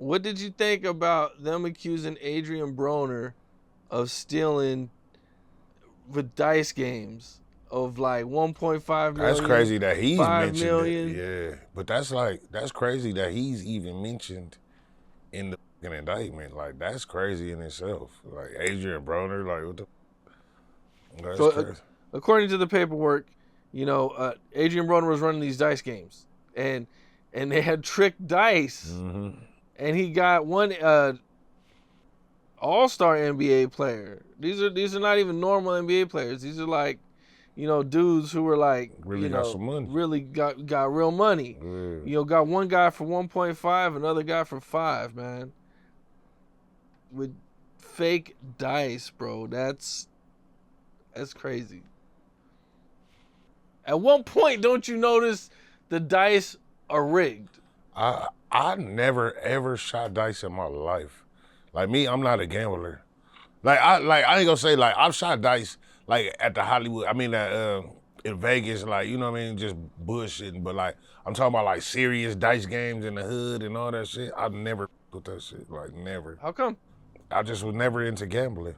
What did you think about them accusing Adrien Broner of stealing with dice games of like 1.5 That's million, crazy that he's 5 mentioned it. million? Yeah, but that's crazy that he's even mentioned in the fucking indictment. Like, that's crazy in itself. Like, Adrien Broner, like, what the? That's So, crazy. according to the paperwork, Adrien Broner was running these dice games, and they had tricked dice, and he got one all-star NBA player. These are not even normal NBA players. These are like, dudes who were like, Really got some money. really got real money. Yeah. Got one guy for 1.5, another guy for 5, man. With fake dice, bro. That's crazy. At one point, don't you notice the dice are rigged? I never ever shot dice in my life. Like me, I'm not a gambler. I ain't gonna say like I've shot dice like at the Hollywood. I mean in Vegas, like you know what I mean, just bullshitting. But like I'm talking about like serious dice games in the hood and all that shit. I've never with that shit. Like never. How come? I just was never into gambling.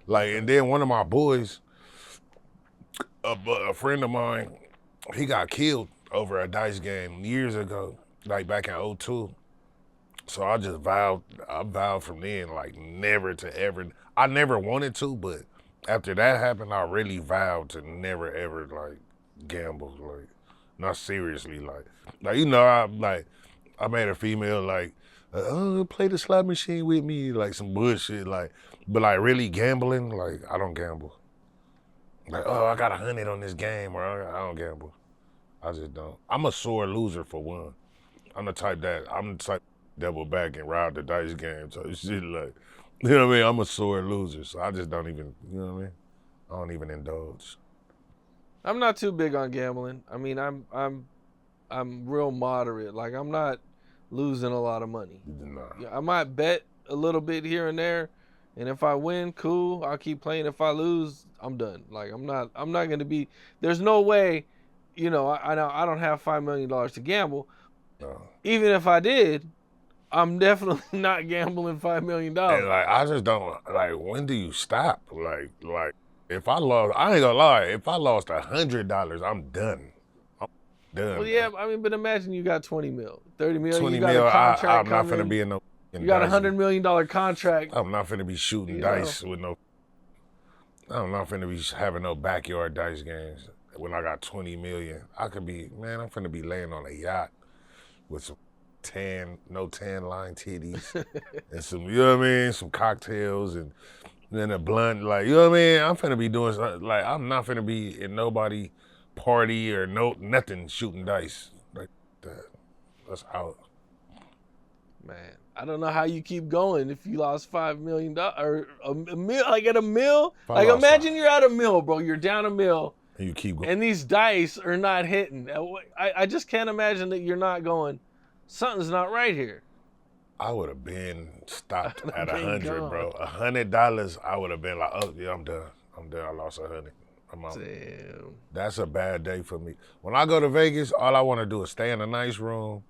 Like and then one of my boys, a friend of mine, he got killed over a dice game years ago, like back in 2002. So I vowed from then, like never to ever, I never wanted to, but after that happened, I really vowed to never ever like gamble, like not seriously, I made a female like, play the slot machine with me, like some bullshit, like, but like really gambling, like I don't gamble. Like, oh, I got 100 on this game, or I don't gamble. I just don't. I'm a sore loser for one. I'm the type double back and ride the dice game. So shit like, you know what I mean? I'm a sore loser. So I just don't even, you know what I mean? I don't even indulge. I'm not too big on gambling. I mean, I'm real moderate. Like I'm not losing a lot of money. Nah. I might bet a little bit here and there, and if I win, cool. I'll keep playing. If I lose, I'm done. Like I'm not gonna be. There's no way, I don't have $5 million to gamble. No. Even if I did, I'm definitely not gambling $5 million. And like I just don't like. When do you stop? Like if I lost, I ain't gonna lie. If I lost $100, I'm done. I'm done. Well, yeah, I mean, but imagine you got 20 mil, 30 mil. 20 you got mil. a contract I'm not coming. finna be in no. You got $100 million contract. I'm not finna be shooting dice with no. I'm not finna be having no backyard dice games when I got 20 million. I'm finna be laying on a yacht with some no tan line titties and some, you know what I mean, some cocktails and then a blunt, like, you know what I mean? I'm finna be doing something, like, I'm not finna be in nobody party or nothing shooting dice like that. That's out. Man, I don't know how you keep going if you lost $5 million or a mil, like at a mill. Like imagine you're at a mill, bro. You're down a mill. And you keep going. And these dice are not hitting. I just can't imagine that you're not going, something's not right here. I would have been stopped at 100, bro. $100, I would have been like, oh yeah, I'm done. I lost 100. I'm out. Damn. That's a bad day for me. When I go to Vegas, all I want to do is stay in a nice room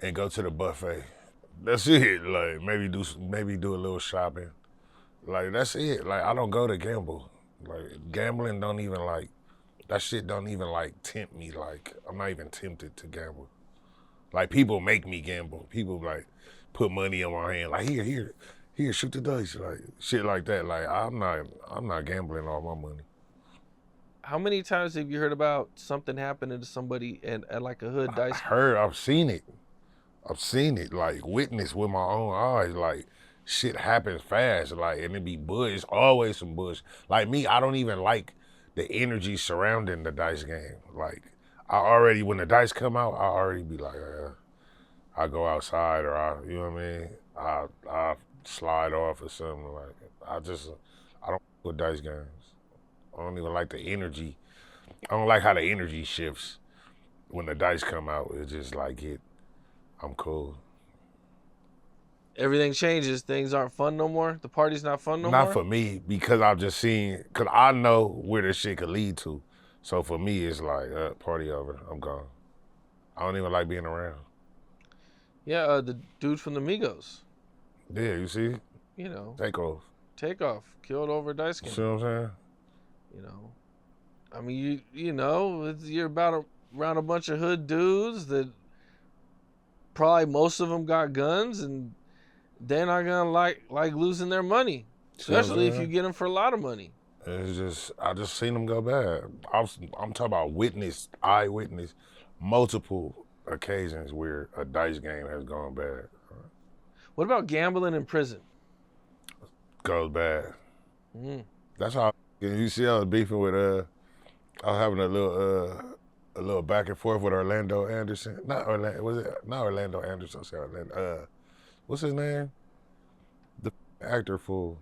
and go to the buffet. That's it. Like maybe do a little shopping. Like that's it. Like I don't go to gamble. Like gambling don't even like, that shit don't even like tempt me. Like I'm not even tempted to gamble. Like people make me gamble. People like put money in my hand. Like here, shoot the dice. Like shit like that. Like I'm not gambling all my money. How many times have you heard about something happening to somebody at like a hood dice? I've seen it. Like witnessed with my own eyes. Like shit happens fast. Like and it be bush. It's always some bush. Like me, I don't even like the energy surrounding the dice game. Like when the dice come out, I already be like, I go outside or you know what I mean? I slide off or something. Like I don't with dice games. I don't even like the energy. I don't like how the energy shifts when the dice come out. It's just like I'm cool. Everything changes. Things aren't fun no more. The party's not fun no more. Not for me, because I've just seen, because I know where this shit could lead to. So for me, it's like, party over, I'm gone. I don't even like being around. Yeah, the dude from the Migos. Yeah, you see? You know, Takeoff. Takeoff killed over a dice You game. see what I'm saying? You know, I mean, you're about around a bunch of hood dudes that probably most of them got guns, and they're not gonna like losing their money, See what I'm especially if you saying? get them for a lot of money. It's just, I just seen them go bad. I'm talking about eyewitness, multiple occasions where a dice game has gone bad. What about gambling in prison? Goes bad. Mm. That's how you see I was beefing with I was having a little back and forth with Orlando Anderson. Not Orlando, was it not Orlando Anderson, sorry, Orlando, what's his name? The actor fool.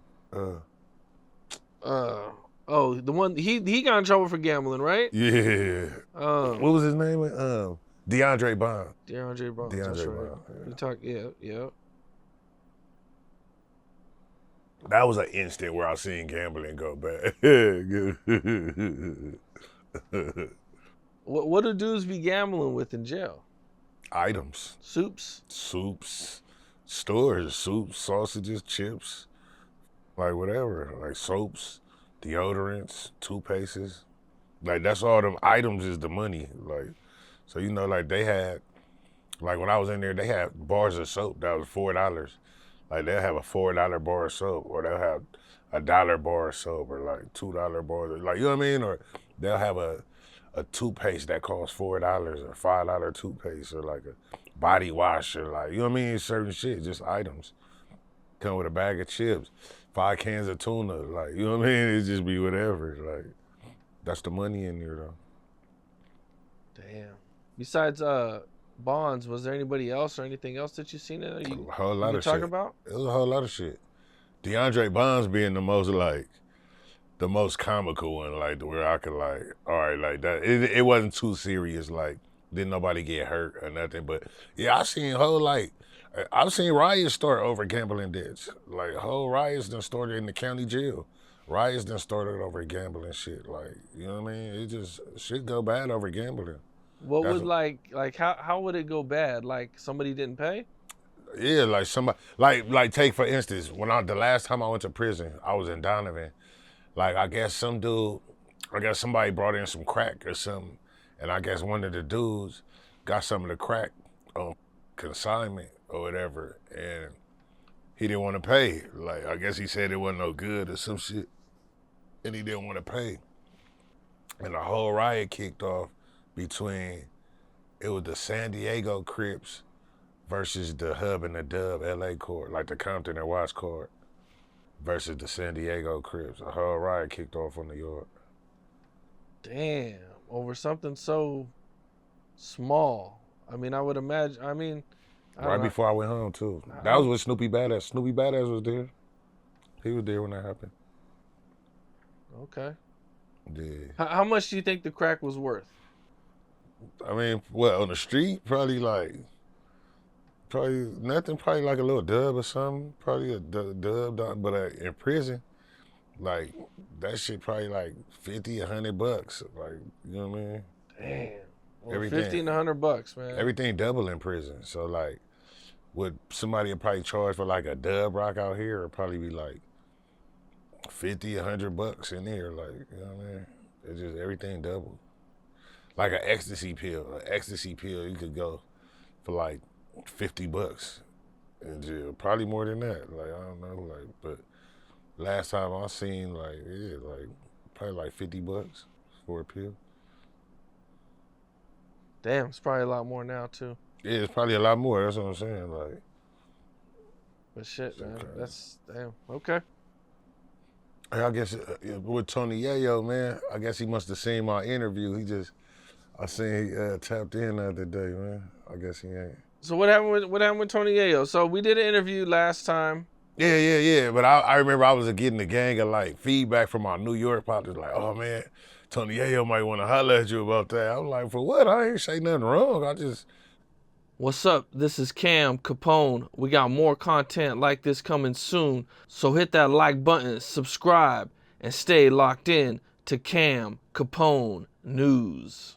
Oh, the one he got in trouble for gambling, right? Yeah. What was his name? DeAndre Bond. DeAndre Broner. That's DeAndre right. Bond. Yeah. You talk, yeah. That was an instant where I seen gambling go bad. What do dudes be gambling with in jail? Items. Soups. Soups. Stores. Soups, sausages, chips. Like whatever. Like soaps, deodorants, toothpastes. Like that's all them items is the money. Like, so like they had, like when I was in there, they had bars of soap that was $4. Like they'll have a $4 bar of soap, or they'll have $1 bar of soap, or like $2 bars, like you know what I mean? Or they'll have a toothpaste that costs $4, or $5 toothpaste, or like a body wash, or like you know what I mean? Certain shit, just items. Come with a bag of chips, 5 cans of tuna, like you know what I mean? It just be whatever. Like that's the money in there though. Damn. Besides Bonds, was there anybody else or anything else that you seen in there? A whole lot of shit. About? It was a whole lot of shit. DeAndre Bonds being the most comical one, like where I could like, all right, like that. It wasn't too serious, like didn't nobody get hurt or nothing. But yeah, I've seen riots start over gambling debts. Like whole riots done started in the county jail. Riots done started over gambling shit. Like, you know what I mean? It just shit go bad over gambling. What would like how would it go bad? Like somebody didn't pay? Yeah, like somebody like take for instance, the last time I went to prison, I was in Donovan. Like I guess somebody brought in some crack or something, and I guess one of the dudes got some of the crack on consignment or whatever, and he didn't want to pay. Like I guess he said it wasn't no good or some shit, and he didn't want to pay. And the whole riot kicked off between, it was the San Diego Crips versus the Hub and the Dub LA court, like the Compton and Watts court, versus the San Diego Crips. A whole riot kicked off on New York. Damn, over something so small. I mean, I would imagine. Right before I went home too. That was with Snoopy Badass. Snoopy Badass was there. He was there when that happened. Okay. Yeah. How much do you think the crack was worth? I mean, on the street, probably nothing, probably like a little dub or something, probably a dub, but in prison, like, that shit probably like $50, $100, like, you know what I mean? Damn. Well, $50 and $100, man. Everything double in prison, so like, what somebody would probably charge for like a dub rock out here would probably be like $50, $100 in there, like, you know what I mean? It's just everything double. Like an ecstasy pill. You could go for like $50 in jail. Probably more than that. Like, I don't know, like, but last time I seen, like, yeah, like, probably like $50 for a pill. Damn, it's probably a lot more now too. Yeah, it's probably a lot more, that's what I'm saying, like. But shit, man, that's, damn, okay. I guess with Tony Yayo, man, I guess he must have seen my interview. I seen he tapped in the other day, man. I guess he ain't. So what happened with Tony Yayo? So we did an interview last time. Yeah. But I remember I was getting a gang of like feedback from our New York partners, like, oh man, Tony Yayo might want to holler at you about that. I'm like, for what? I ain't say nothing wrong. What's up? This is Cam Capone. We got more content like this coming soon. So hit that like button, subscribe, and stay locked in to Cam Capone News.